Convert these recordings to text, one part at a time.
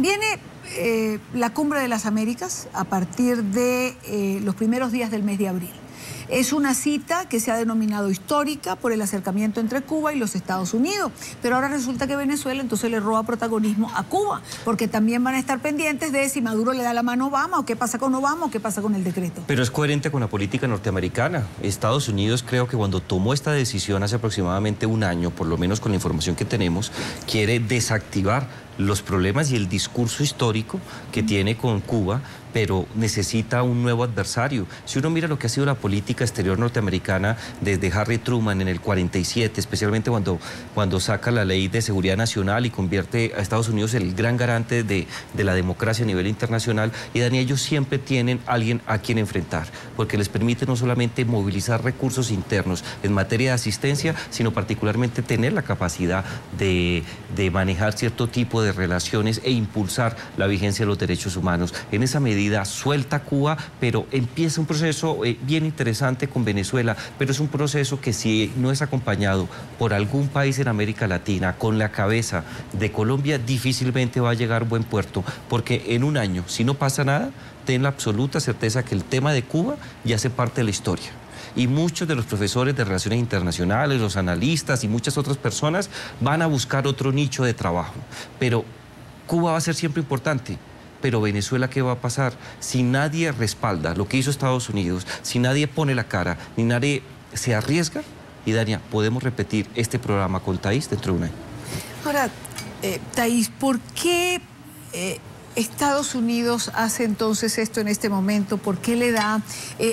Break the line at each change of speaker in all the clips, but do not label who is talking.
Viene la Cumbre de las Américas a partir de los primeros días del mes de abril. Es una cita que se ha denominado histórica por el acercamiento entre Cuba y los Estados Unidos. Pero ahora resulta que Venezuela entonces le roba protagonismo a Cuba, porque también van a estar pendientes de si Maduro le da la mano a Obama, o qué pasa con Obama, o qué pasa con el decreto.
Pero es coherente con la política norteamericana. Estados Unidos, creo que cuando tomó esta decisión hace aproximadamente un año, por lo menos con la información que tenemos, quiere desactivar los problemas y el discurso histórico que tiene con Cuba, pero necesita un nuevo adversario. Si uno mira lo que ha sido la política exterior norteamericana desde Harry Truman en el 47, especialmente cuando saca la ley de seguridad nacional y convierte a Estados Unidos en el gran garante de la democracia a nivel internacional, y Dani, ellos siempre tienen alguien a quien enfrentar, porque les permite no solamente movilizar recursos internos en materia de asistencia, sino particularmente tener la capacidad de manejar cierto tipo de relaciones e impulsar la vigencia de los derechos humanos. En esa medida suelta Cuba, pero empieza un proceso bien interesante con Venezuela, pero es un proceso que, si no es acompañado por algún país en América Latina con la cabeza de Colombia, difícilmente va a llegar a buen puerto, porque en un año, si no pasa nada, ten la absoluta certeza que el tema de Cuba ya hace parte de la historia. Y muchos de los profesores de relaciones internacionales, los analistas y muchas otras personas van a buscar otro nicho de trabajo. Pero Cuba va a ser siempre importante. Pero Venezuela, ¿qué va a pasar? Si nadie respalda lo que hizo Estados Unidos, si nadie pone la cara, ni nadie se arriesga, y Dania, podemos repetir este programa con Thais dentro de un año.
Ahora, Thais, ¿por qué Estados Unidos hace entonces esto en este momento? ¿Por qué le da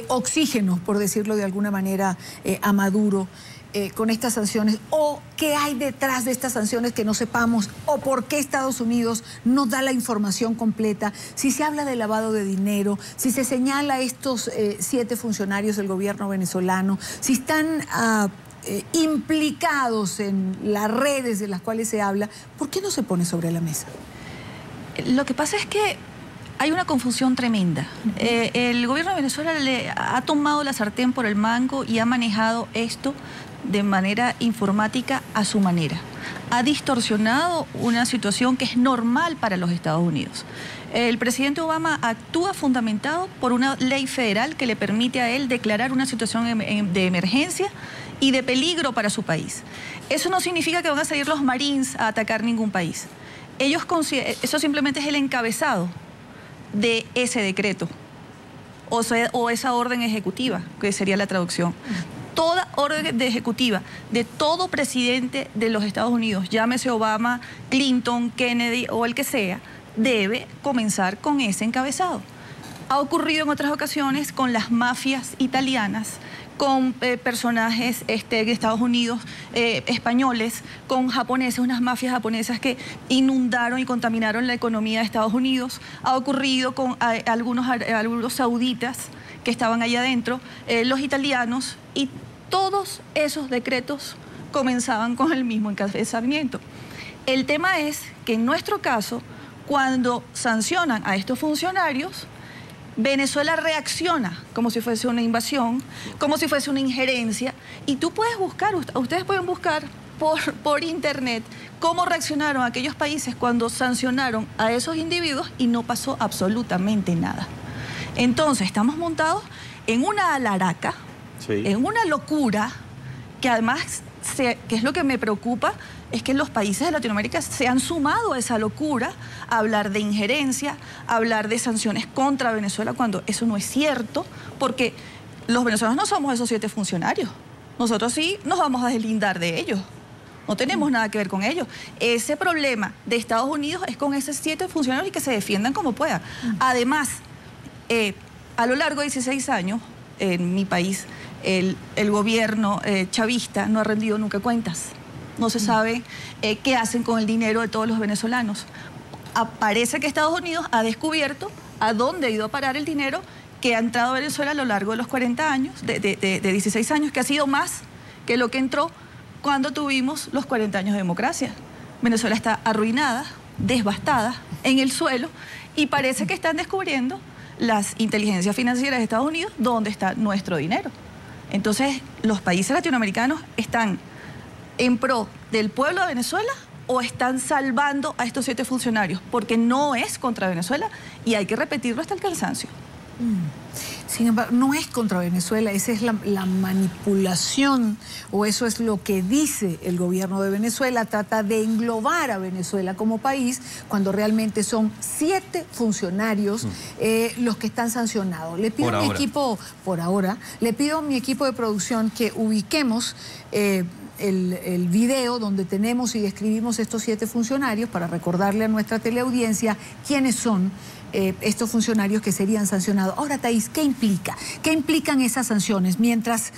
oxígeno, por decirlo de alguna manera, a Maduro con estas sanciones? ¿O qué hay detrás de estas sanciones que no sepamos? ¿O por qué Estados Unidos no da la información completa? Si se habla de lavado de dinero, si se señala a estos 7 funcionarios del gobierno venezolano, si están implicados en las redes de las cuales se habla, ¿por qué no se pone sobre la mesa?
Lo que pasa es que hay una confusión tremenda. El gobierno de Venezuela le ha tomado la sartén por el mango y ha manejado esto de manera informática a su manera. Ha distorsionado una situación que es normal para los Estados Unidos. El presidente Obama actúa fundamentado por una ley federal que le permite a él declarar una situación de emergencia y de peligro para su país. Eso no significa que van a salir los Marines a atacar ningún país. Eso simplemente es el encabezado de ese decreto o esa orden ejecutiva, que sería la traducción. Toda orden ejecutiva de todo presidente de los Estados Unidos, llámese Obama, Clinton, Kennedy o el que sea, debe comenzar con ese encabezado. Ha ocurrido en otras ocasiones con las mafias italianas, con personajes de Estados Unidos, españoles, con japoneses, unas mafias japonesas que inundaron y contaminaron la economía de Estados Unidos. Ha ocurrido con algunos sauditas que estaban allá adentro, los italianos, y todos esos decretos comenzaban con el mismo encabezamiento. El tema es que en nuestro caso, cuando sancionan a estos funcionarios, Venezuela reacciona como si fuese una invasión, como si fuese una injerencia, y tú puedes buscar, ustedes pueden buscar por internet cómo reaccionaron aquellos países cuando sancionaron a esos individuos y no pasó absolutamente nada. Entonces estamos montados en una alaraca, sí, en una locura, que además, que es lo que me preocupa, es que los países de Latinoamérica se han sumado a esa locura, a hablar de injerencia, a hablar de sanciones contra Venezuela, cuando eso no es cierto, porque los venezolanos no somos esos 7 funcionarios. Nosotros sí nos vamos a deslindar de ellos. No tenemos nada que ver con ellos. Ese problema de Estados Unidos es con esos 7 funcionarios y que se defiendan como puedan. Además, a lo largo de 16 años, en mi país, el gobierno chavista no ha rendido nunca cuentas. No se sabe qué hacen con el dinero de todos los venezolanos. Parece que Estados Unidos ha descubierto a dónde ha ido a parar el dinero que ha entrado a Venezuela a lo largo de los 40 años, de 16 años, que ha sido más que lo que entró cuando tuvimos los 40 años de democracia. Venezuela está arruinada, devastada, en el suelo, y parece que están descubriendo las inteligencias financieras de Estados Unidos dónde está nuestro dinero. Entonces, los países latinoamericanos están en pro del pueblo de Venezuela o están salvando a estos 7 funcionarios, porque no es contra Venezuela y hay que repetirlo hasta el cansancio.
Sin embargo, no es contra Venezuela, esa es la manipulación, o eso es lo que dice el gobierno de Venezuela, trata de englobar a Venezuela como país, cuando realmente son 7 funcionarios los que están sancionados. Le pido a mi equipo, por ahora, le pido a mi equipo de producción que ubiquemos el video donde tenemos y describimos estos 7 funcionarios para recordarle a nuestra teleaudiencia quiénes son estos funcionarios que serían sancionados. Ahora, Thaís, ¿qué implica? ¿Qué implican esas sanciones mientras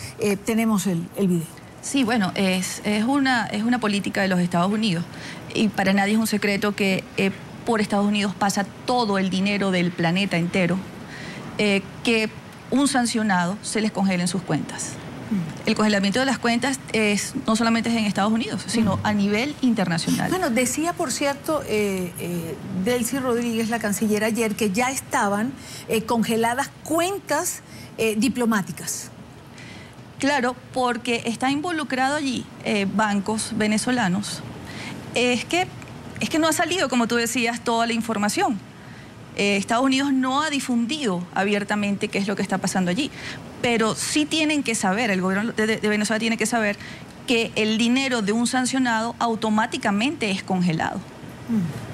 tenemos el video?
Sí, bueno, es una política de los Estados Unidos y para nadie es un secreto que por Estados Unidos pasa todo el dinero del planeta entero, que un sancionado se les congela en sus cuentas. El congelamiento de las cuentas no solamente es en Estados Unidos, sino a nivel internacional.
Bueno, decía, por cierto, Delcy Rodríguez, la canciller, ayer, que ya estaban congeladas cuentas diplomáticas.
Claro, porque está involucrado allí bancos venezolanos. Es que no ha salido, como tú decías, toda la información. Estados Unidos no ha difundido abiertamente qué es lo que está pasando allí, pero sí tienen que saber, el gobierno de Venezuela tiene que saber que el dinero de un sancionado automáticamente es congelado.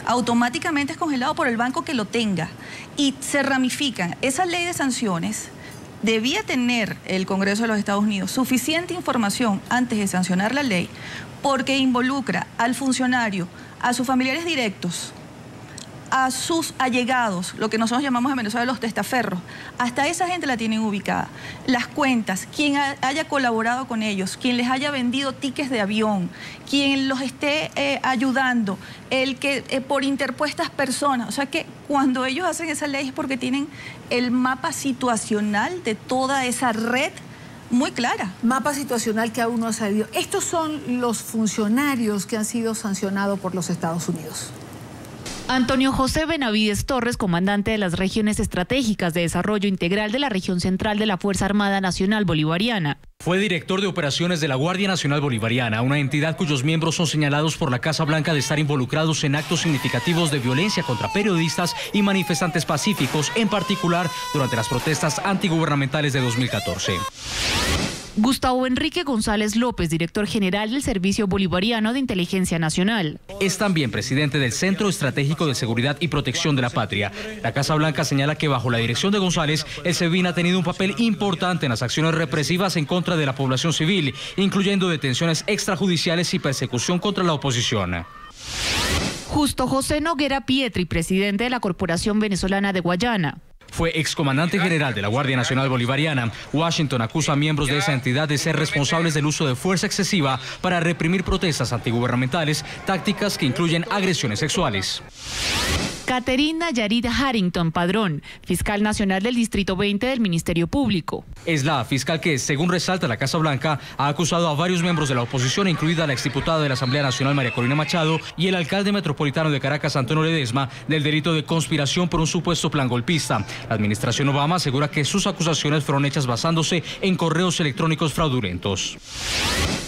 Automáticamente es congelado por el banco que lo tenga y se ramifican. Esa ley de sanciones debía tener el Congreso de los Estados Unidos suficiente información antes de sancionar la ley, porque involucra al funcionario, a sus familiares directos, a sus allegados, lo que nosotros llamamos en Venezuela los testaferros. Hasta esa gente la tienen ubicada. Las cuentas, quien haya colaborado con ellos, quien les haya vendido tickets de avión, quien los esté ayudando, el que por interpuestas personas. O sea que cuando ellos hacen esa ley es porque tienen el mapa situacional de toda esa red muy clara.
Mapa situacional que aún no ha salido. Estos son los funcionarios que han sido sancionados por los Estados Unidos.
Antonio José Benavides Torres, comandante de las regiones estratégicas de desarrollo integral de la región central de la Fuerza Armada Nacional Bolivariana.
Fue director de operaciones de la Guardia Nacional Bolivariana, una entidad cuyos miembros son señalados por la Casa Blanca de estar involucrados en actos significativos de violencia contra periodistas y manifestantes pacíficos, en particular durante las protestas antigubernamentales de 2014.
Gustavo Enrique González López, director general del Servicio Bolivariano de Inteligencia Nacional.
Es también presidente del Centro Estratégico de Seguridad y Protección de la Patria. La Casa Blanca señala que bajo la dirección de González, el SEBIN ha tenido un papel importante en las acciones represivas en contra de la población civil, incluyendo detenciones extrajudiciales y persecución contra la oposición.
Justo José Noguera Pietri, presidente de la Corporación Venezolana de Guayana.
Fue excomandante general de la Guardia Nacional Bolivariana. Washington acusa a miembros de esa entidad de ser responsables del uso de fuerza excesiva para reprimir protestas antigubernamentales, tácticas que incluyen agresiones sexuales.
Caterina Yarid Harrington Padrón, fiscal nacional del Distrito 20 del Ministerio Público.
Es la fiscal que, según resalta la Casa Blanca, ha acusado a varios miembros de la oposición, incluida la exdiputada de la Asamblea Nacional María Corina Machado y el alcalde metropolitano de Caracas, Antonio Ledesma, del delito de conspiración por un supuesto plan golpista. La administración Obama asegura que sus acusaciones fueron hechas basándose en correos electrónicos fraudulentos.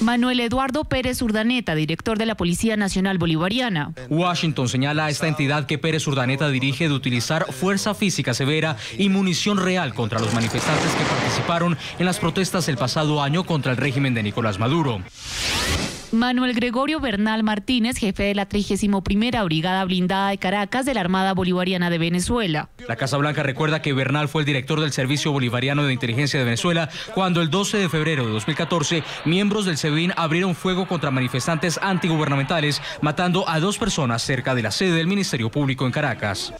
Manuel Eduardo Pérez Urdaneta, director de la Policía Nacional Bolivariana.
Washington señala a esta entidad que Pérez Urdaneta dirige de utilizar fuerza física severa y munición real contra los manifestantes que participaron en las protestas el pasado año contra el régimen de Nicolás Maduro.
Manuel Gregorio Bernal Martínez, jefe de la 31ª Brigada Blindada de Caracas de la Armada Bolivariana de Venezuela.
La Casa Blanca recuerda que Bernal fue el director del Servicio Bolivariano de Inteligencia de Venezuela cuando el 12 de febrero de 2014 miembros del SEBIN abrieron fuego contra manifestantes antigubernamentales, matando a 2 personas cerca de la sede del Ministerio Público en Caracas.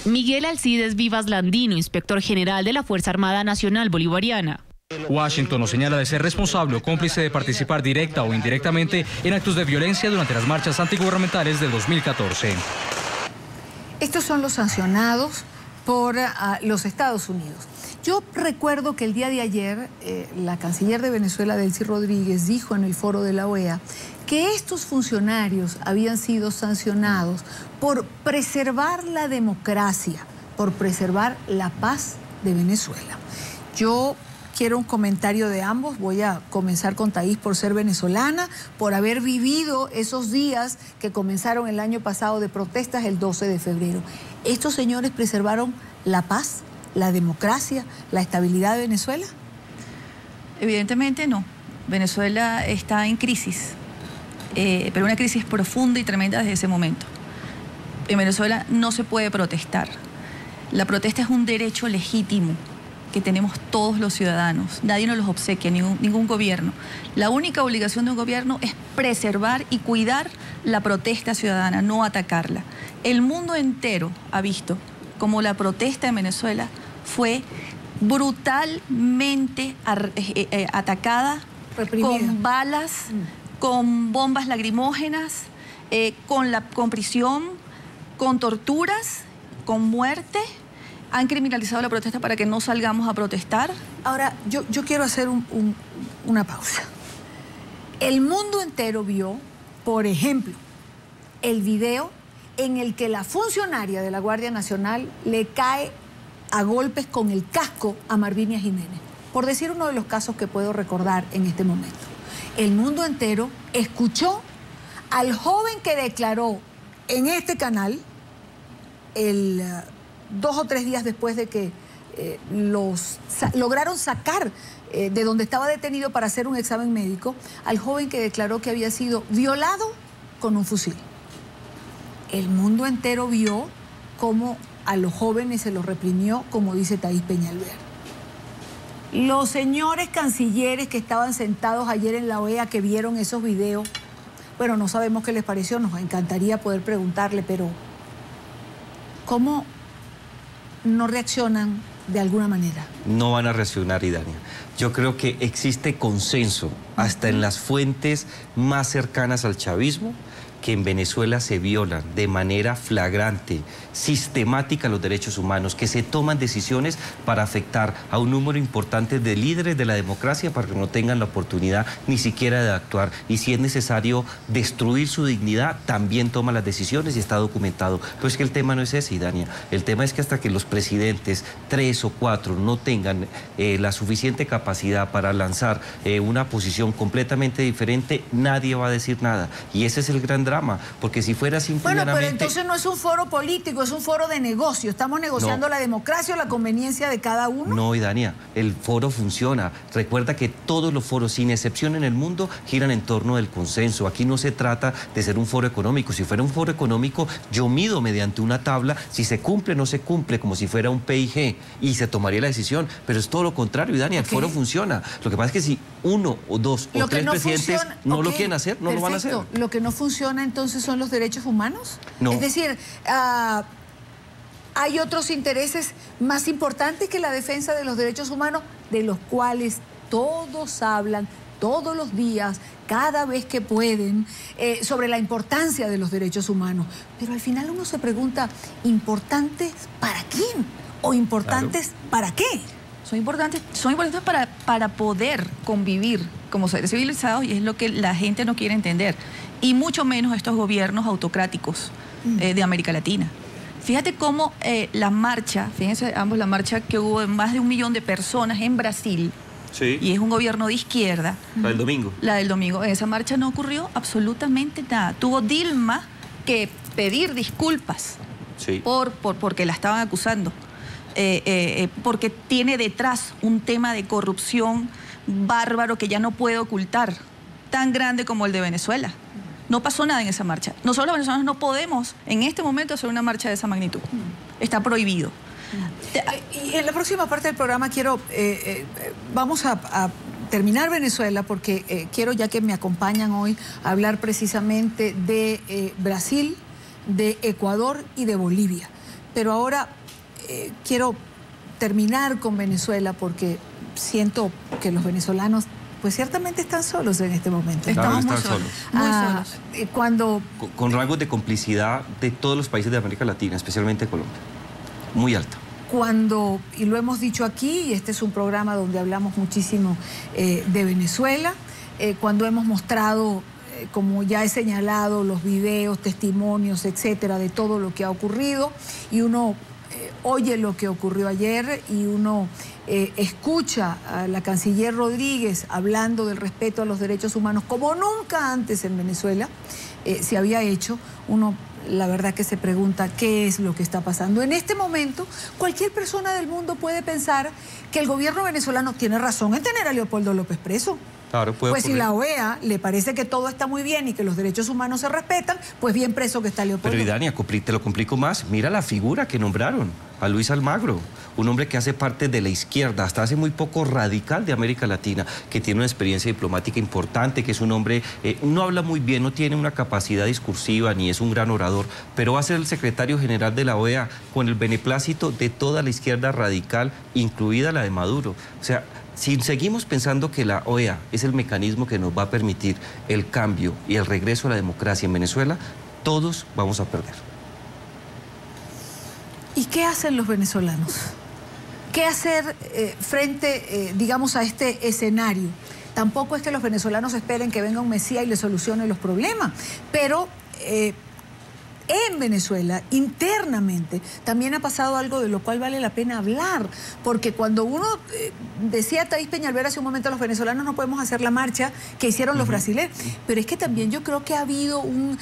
Miguel Alcides Vivas Landino, inspector general de la Fuerza Armada Nacional Bolivariana.
Washington nos señala de ser responsable o cómplice de participar directa o indirectamente en actos de violencia durante las marchas antigubernamentales del 2014.
Estos son los sancionados por los Estados Unidos. Yo recuerdo que el día de ayer la canciller de Venezuela, Delcy Rodríguez, dijo en el foro de la OEA que estos funcionarios habían sido sancionados por preservar la democracia, por preservar la paz de Venezuela. Yo quiero un comentario de ambos. Voy a comenzar con Thaís por ser venezolana, por haber vivido esos días que comenzaron el año pasado de protestas el 12 de febrero. ¿Estos señores preservaron la paz, la democracia, la estabilidad de Venezuela?
Evidentemente no. Venezuela está en crisis, pero una crisis profunda y tremenda desde ese momento. En Venezuela no se puede protestar. La protesta es un derecho legítimo que tenemos todos los ciudadanos. Nadie nos los obsequia, ningún gobierno. La única obligación de un gobierno es preservar y cuidar la protesta ciudadana, no atacarla. El mundo entero ha visto cómo la protesta en Venezuela fue brutalmente atacada, reprimida, con balas, con bombas lacrimógenas, con prisión, con torturas, con muerte. Han criminalizado la protesta para que no salgamos a protestar.
Ahora, yo quiero hacer una pausa. El mundo entero vio, por ejemplo, el video en el que la funcionaria de la Guardia Nacional le cae a golpes con el casco a Marvinia Jiménez, por decir uno de los casos que puedo recordar en este momento. El mundo entero escuchó al joven que declaró en este canal 2 o 3 días después de que lograron sacar de donde estaba detenido para hacer un examen médico, al joven que declaró que había sido violado con un fusil. El mundo entero vio cómo a los jóvenes se los reprimió, como dice Thaís Peñalver. Los señores cancilleres que estaban sentados ayer en la OEA, que vieron esos videos, bueno, no sabemos qué les pareció, nos encantaría poder preguntarle, pero ¿cómo no reaccionan de alguna manera?
No van a reaccionar, Idania. Yo creo que existe consenso, hasta en las fuentes más cercanas al chavismo, que en Venezuela se violan de manera flagrante, sistemática los derechos humanos, que se toman decisiones para afectar a un número importante de líderes de la democracia para que no tengan la oportunidad ni siquiera de actuar. Y si es necesario destruir su dignidad, también toma las decisiones y está documentado. Pero es que el tema no es ese, Idania. El tema es que hasta que los presidentes, 3 o 4, no tengan la suficiente capacidad para lanzar una posición completamente diferente, nadie va a decir nada. Y ese es el gran drama, porque si fuera simplemente...
Bueno, pero entonces no es un foro político, es un foro de negocio. Estamos negociando la democracia o la conveniencia de cada uno.
No, Idania, el foro funciona. Recuerda que todos los foros, sin excepción en el mundo, giran en torno del consenso. Aquí no se trata de ser un foro económico. Si fuera un foro económico, yo mido mediante una tabla si se cumple o no se cumple, como si fuera un PIG, y se tomaría la decisión. Pero es todo lo contrario, Idania, el foro funciona. Lo que pasa es que si 1 o 2 o 3 presidentes no lo quieren hacer, no lo van a hacer.
Lo que no funciona entonces son los derechos humanos.
No.
Es decir, hay otros intereses más importantes que la defensa de los derechos humanos, de los cuales todos hablan todos los días, cada vez que pueden, sobre la importancia de los derechos humanos. Pero al final uno se pregunta, ¿importantes para quién? ¿O importantes para qué?
Son importantes para poder convivir como seres civilizados, y es lo que la gente no quiere entender. Y mucho menos estos gobiernos autocráticos de América Latina. Fíjate cómo la marcha, fíjense ambos, la marcha que hubo de más de 1 millón de personas en Brasil,
sí, y
es un gobierno de izquierda.
La del domingo.
La del domingo. En esa marcha no ocurrió absolutamente nada. Tuvo Dilma que pedir disculpas, sí, porque la estaban acusando. Porque tiene detrás un tema de corrupción bárbaro que ya no puede ocultar, tan grande como el de Venezuela. No pasó nada en esa marcha. Nosotros los venezolanos no podemos en este momento hacer una marcha de esa magnitud. Está prohibido.
Y en la próxima parte del programa vamos a terminar Venezuela, porque quiero, ya que me acompañan hoy, hablar precisamente de Brasil, de Ecuador y de Bolivia. Pero ahora quiero terminar con Venezuela, porque siento que los venezolanos pues ciertamente están solos en este momento.
Estamos muy solos.
Muy
solos.
Con rangos de complicidad de todos los países de América Latina, especialmente Colombia. Muy alta.
Y lo hemos dicho aquí, y este es un programa donde hablamos muchísimo de Venezuela, cuando hemos mostrado, como ya he señalado, los videos, testimonios, etcétera, de todo lo que ha ocurrido, y uno oye lo que ocurrió ayer y uno escucha a la canciller Rodríguez hablando del respeto a los derechos humanos como nunca antes en Venezuela se había hecho, uno la verdad que se pregunta qué es lo que está pasando. En este momento, cualquier persona del mundo puede pensar que el gobierno venezolano tiene razón en tener a Leopoldo López preso.
Claro, puede
pues
ocurrir.
Si la OEA le parece que todo está muy bien y que los derechos humanos se respetan, pues bien preso que está Leopoldo.
Pero Idania, te lo complico más. Mira la figura que nombraron, a Luis Almagro, un hombre que hace parte de la izquierda, hasta hace muy poco radical de América Latina, que tiene una experiencia diplomática importante, que es un hombre, no habla muy bien, no tiene una capacidad discursiva, ni es un gran orador, pero va a ser el secretario general de la OEA con el beneplácito de toda la izquierda radical, incluida la de Maduro. O sea, si seguimos pensando que la OEA es el mecanismo que nos va a permitir el cambio y el regreso a la democracia en Venezuela, todos vamos a perder.
¿Y qué hacen los venezolanos? ¿Qué hacer frente, digamos, a este escenario? Tampoco es que los venezolanos esperen que venga un mesías y les solucione los problemas, pero en Venezuela, internamente, también ha pasado algo de lo cual vale la pena hablar, porque cuando uno, decía Thaís Peñalver hace un momento, los venezolanos no podemos hacer la marcha que hicieron los brasileños, pero es que también yo creo que ha habido un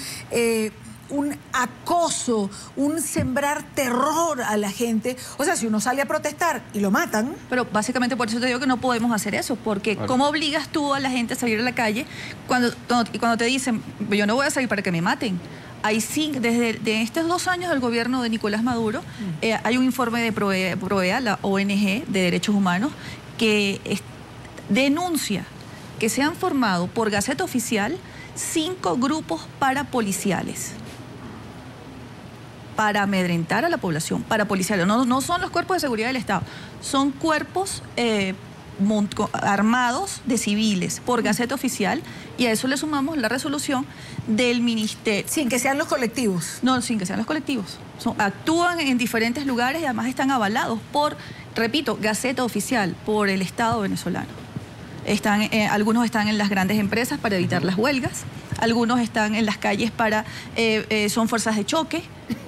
acoso, un sembrar terror a la gente. O sea, si uno sale a protestar y lo matan...
Pero básicamente por eso te digo que no podemos hacer eso, porque claro, ¿cómo obligas tú a la gente a salir a la calle cuando te dicen, yo no voy a salir para que me maten? Ahí sí, desde estos 2 años del gobierno de Nicolás Maduro, hay un informe de Provea, la ONG de Derechos Humanos, que denuncia que se han formado por Gaceta Oficial 5 grupos parapoliciales para amedrentar a la población, parapoliciales. No son los cuerpos de seguridad del Estado, son cuerpos armados de civiles por Gaceta Oficial, y a eso le sumamos la resolución del ministerio.
Sin que sean los colectivos.
No, sin que sean los colectivos. Actúan en diferentes lugares y además están avalados por, repito, Gaceta Oficial, por el Estado venezolano. Algunos están en las grandes empresas para evitar las huelgas, algunos están en las calles son fuerzas de choque.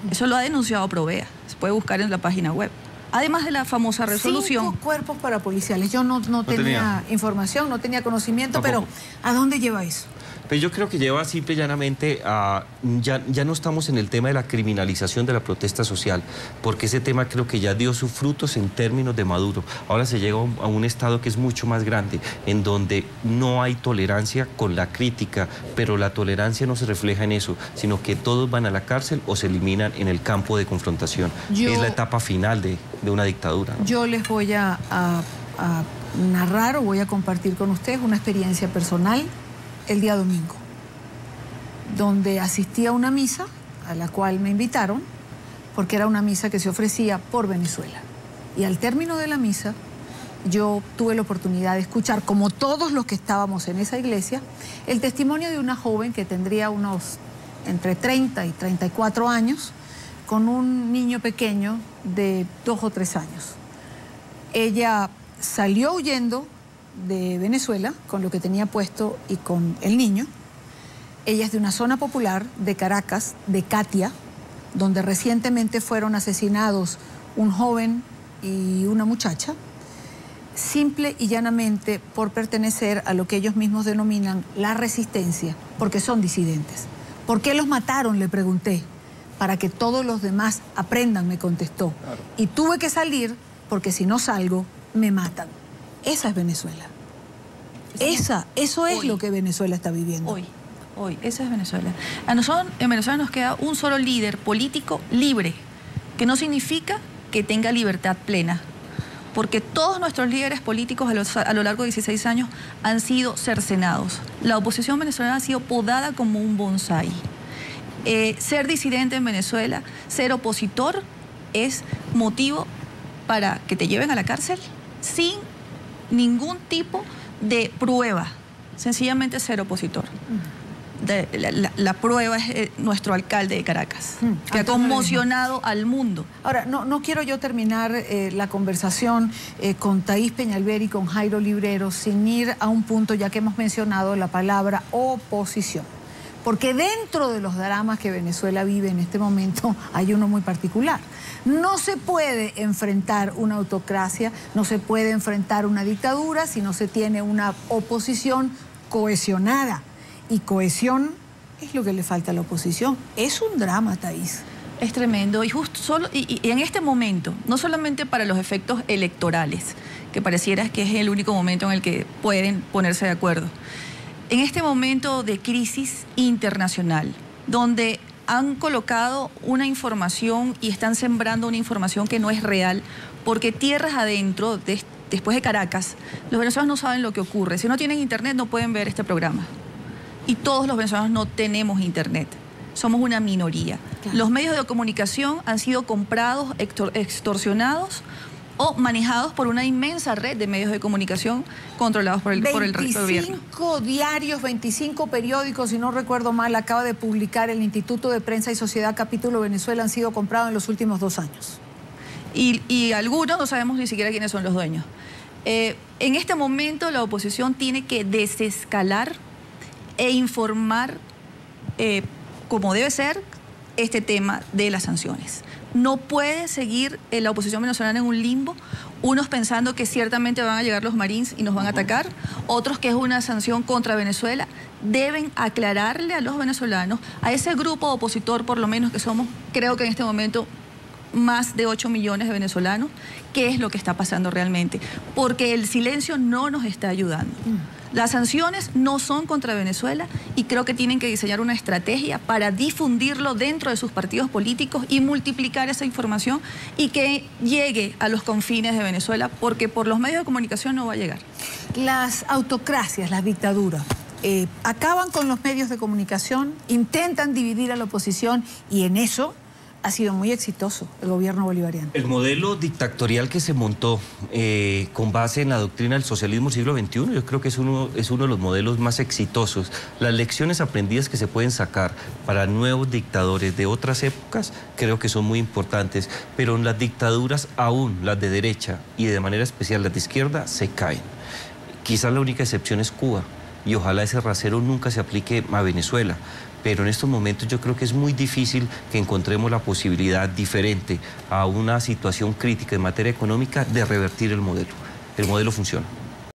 Eso lo ha denunciado Provea, se puede buscar en la página web. Además de la famosa resolución.
5 cuerpos parapoliciales. Yo no tenía información, no tenía conocimiento, tampoco. Pero ¿a dónde lleva eso?
Pues yo creo que lleva simple y llanamente a... Ya no estamos en el tema de la criminalización de la protesta social, porque ese tema creo que ya dio sus frutos en términos de Maduro. Ahora se llega a un estado que es mucho más grande, en donde no hay tolerancia con la crítica, pero la tolerancia no se refleja en eso, sino que todos van a la cárcel o se eliminan en el campo de confrontación. Es la etapa final de una dictadura, ¿no?
Yo les voy a narrar o voy a compartir con ustedes una experiencia personal el día domingo, donde asistí a una misa a la cual me invitaron, porque era una misa que se ofrecía por Venezuela. Y al término de la misa, yo tuve la oportunidad de escuchar, como todos los que estábamos en esa iglesia, el testimonio de una joven que tendría unos entre 30 y 34 años, con un niño pequeño de 2 o 3 años. Ella salió huyendo de Venezuela con lo que tenía puesto y con el niño. Ella es de una zona popular de Caracas, de Catia, donde recientemente fueron asesinados un joven y una muchacha, simple y llanamente por pertenecer a lo que ellos mismos denominan la resistencia, porque son disidentes. ¿Por qué los mataron?, le pregunté. Para que todos los demás aprendan, me contestó. Claro. Y tuve que salir porque si no salgo, me matan. Esa es Venezuela. Eso es lo que Venezuela está viviendo.
Hoy, esa es Venezuela. A nosotros en Venezuela nos queda un solo líder político libre, que no significa que tenga libertad plena, porque todos nuestros líderes políticos a lo largo de 16 años han sido cercenados. La oposición venezolana ha sido podada como un bonsái. Ser disidente en Venezuela, ser opositor, es motivo para que te lleven a la cárcel sin ningún tipo de prueba, sencillamente ser opositor. La prueba es nuestro alcalde de Caracas, que ha conmocionado al mundo.
Ahora, no quiero yo terminar la conversación con Thaís Peñalver y con Jairo Librero sin ir a un punto, ya que hemos mencionado la palabra oposición. Porque dentro de los dramas que Venezuela vive en este momento hay uno muy particular. No se puede enfrentar una autocracia, no se puede enfrentar una dictadura si no se tiene una oposición cohesionada. Y cohesión es lo que le falta a la oposición. Es un drama, Thaís.
Es tremendo y en este momento, no solamente para los efectos electorales, que pareciera que es el único momento en el que pueden ponerse de acuerdo. En este momento de crisis internacional, donde han colocado una información y están sembrando una información que no es real, porque tierras adentro, después de Caracas, los venezolanos no saben lo que ocurre. Si no tienen internet no pueden ver este programa. Y todos los venezolanos no tenemos internet. Somos una minoría. Claro. Los medios de comunicación han sido comprados, extorsionados o manejados por una inmensa red de medios de comunicación controlados por el gobierno.
25 diarios, 25 periódicos, si no recuerdo mal, acaba de publicar el Instituto de Prensa y Sociedad Capítulo Venezuela, han sido comprados en los últimos 2 años.
Y algunos no sabemos ni siquiera quiénes son los dueños. En este momento la oposición tiene que desescalar e informar como debe ser este tema de las sanciones. No puede seguir la oposición venezolana en un limbo, unos pensando que ciertamente van a llegar los Marines y nos van a atacar, otros que es una sanción contra Venezuela. Deben aclararle a los venezolanos, a ese grupo opositor por lo menos que somos, creo que en este momento, más de 8 millones de venezolanos, qué es lo que está pasando realmente, porque el silencio no nos está ayudando. Las sanciones no son contra Venezuela y creo que tienen que diseñar una estrategia para difundirlo dentro de sus partidos políticos y multiplicar esa información y que llegue a los confines de Venezuela, porque por los medios de comunicación no va a llegar.
Las autocracias, las dictaduras, acaban con los medios de comunicación, intentan dividir a la oposición y en eso ha sido muy exitoso el gobierno bolivariano.
El modelo dictatorial que se montó con base en la doctrina del socialismo del siglo XXI, yo creo que es uno de los modelos más exitosos. Las lecciones aprendidas que se pueden sacar para nuevos dictadores de otras épocas creo que son muy importantes, pero en las dictaduras aún, las de derecha y de manera especial las de izquierda, se caen. Quizás la única excepción es Cuba y ojalá ese rasero nunca se aplique a Venezuela. Pero en estos momentos yo creo que es muy difícil que encontremos la posibilidad diferente a una situación crítica en materia económica de revertir el modelo. El modelo funciona.